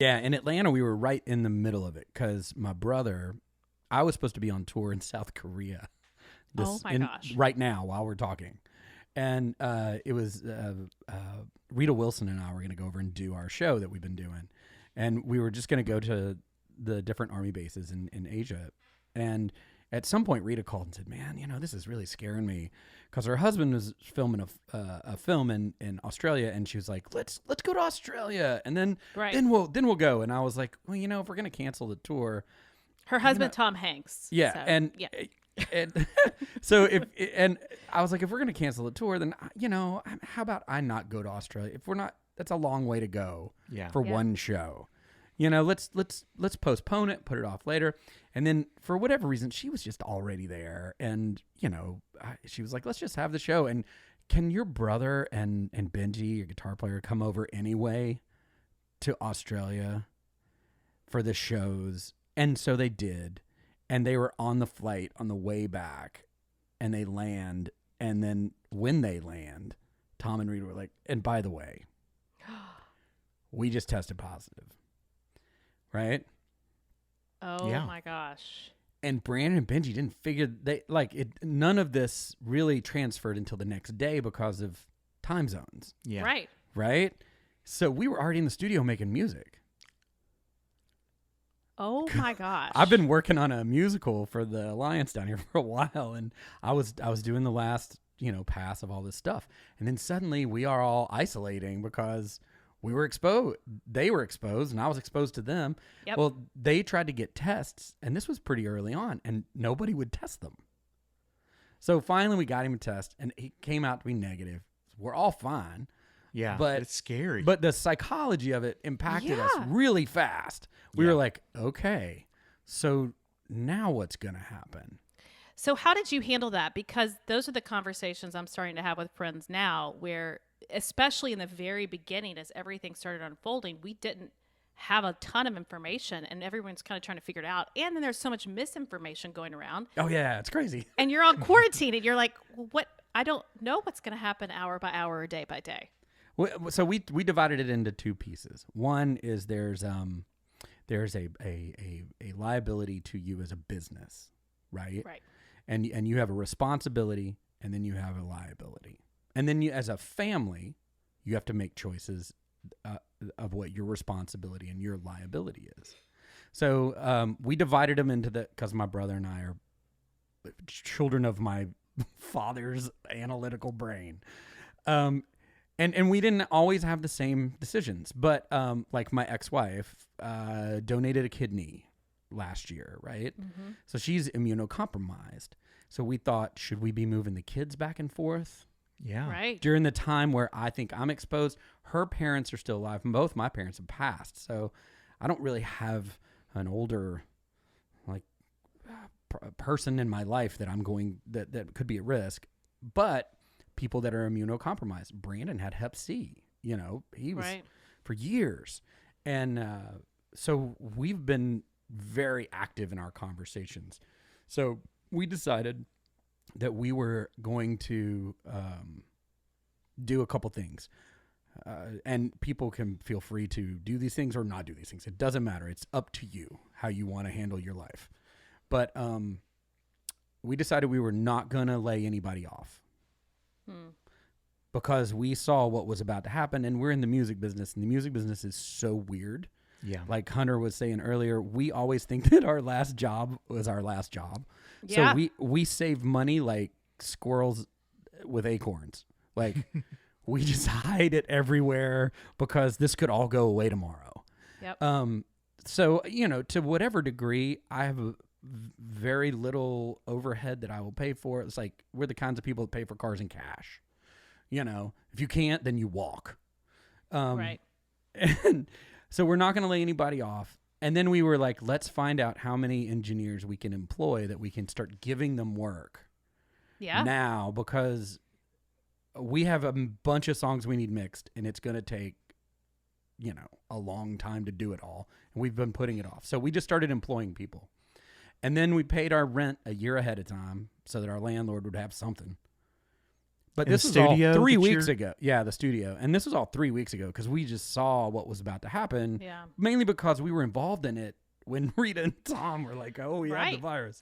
Yeah, in Atlanta, we were right in the middle of it because my brother, I was supposed to be on tour in South Korea. Oh my gosh. Right now while we're talking, and it was Rita Wilson and I were going to go over and do our show that we've been doing, and we were just going to go to the different army bases in Asia, and at some point Rita called and said, "Man, this is really scaring me," because her husband was filming a film in Australia, and she was like, "Let's go to Australia, and then Right. then we'll go." And I was like, "Well, if we're going to cancel the tour." Her husband, Tom Hanks. Yeah, So, and yeah. and I was like, if we're gonna cancel the tour, then how about I not go to Australia? If we're not, that's a long way to go for one show. Let's postpone it, put it off later. And then for whatever reason, she was just already there, and she was like, let's just have the show. And can your brother and Benji, your guitar player, come over anyway to Australia for the shows? And so they did. And they were on the flight on the way back, and they land. And then when they land, Tom and Rita were like, and by the way, we just tested positive. Right? Oh my gosh. And Brandon and Benji didn't figure none of this really transferred until the next day because of time zones. Yeah. Right? So we were already in the studio making music. Oh my gosh. I've been working on a musical for the Alliance down here for a while, and I was doing the last, pass of all this stuff. And then suddenly we are all isolating because we were exposed. They were exposed, and I was exposed to them. Yep. Well, they tried to get tests, and this was pretty early on, and nobody would test them. So finally we got him a test, and he came out to be negative. We're all fine. Yeah, but it's scary. But the psychology of it impacted us really fast. We were like, okay, so now what's going to happen? So how did you handle that? Because those are the conversations I'm starting to have with friends now where, especially in the very beginning, as everything started unfolding, we didn't have a ton of information and everyone's kind of trying to figure it out. And then there's so much misinformation going around. Oh, yeah, it's crazy. And you're on quarantine and you're like, well, what? I don't know what's going to happen hour by hour or day by day. So we divided it into two pieces. One is there's a liability to you as a business, right? Right. And you have a responsibility, and then you have a liability, and then you, as a family, you have to make choices of what your responsibility and your liability is. So we divided them into because my brother and I are children of my father's analytical brain. And we didn't always have the same decisions, but like my ex-wife donated a kidney last year, right? Mm-hmm. So she's immunocompromised. So we thought, should we be moving the kids back and forth? Yeah. Right. During the time where I think I'm exposed, her parents are still alive, and both my parents have passed. So I don't really have an older person in my life that I'm going that could be at risk, but people that are immunocompromised. Brandon had Hep C. He was for years. And so we've been very active in our conversations. So we decided that we were going to do a couple things. And people can feel free to do these things or not do these things. It doesn't matter. It's up to you how you want to handle your life. But we decided we were not going to lay anybody off. Because we saw what was about to happen, and we're in the music business, and the music business is so weird. Yeah. Like Hunter was saying earlier, we always think that our last job was our last job. Yeah. So we save money like squirrels with acorns. Like we just hide it everywhere because this could all go away tomorrow. Yep. So, to whatever degree, I have very little overhead that I will pay for. It's like we're the kinds of people that pay for cars in cash. If you can't, then you walk. Right. And so we're not going to lay anybody off. And then we were like, let's find out how many engineers we can employ that we can start giving them work. Yeah. Now, because we have a bunch of songs we need mixed, and it's going to take, a long time to do it all. And we've been putting it off. So we just started employing people. And then we paid our rent a year ahead of time so that our landlord would have something. But this was all 3 weeks ago. Yeah, the studio. And this was all 3 weeks ago because we just saw what was about to happen. Yeah. Mainly because we were involved in it when Rita and Tom were like, oh, we have the virus.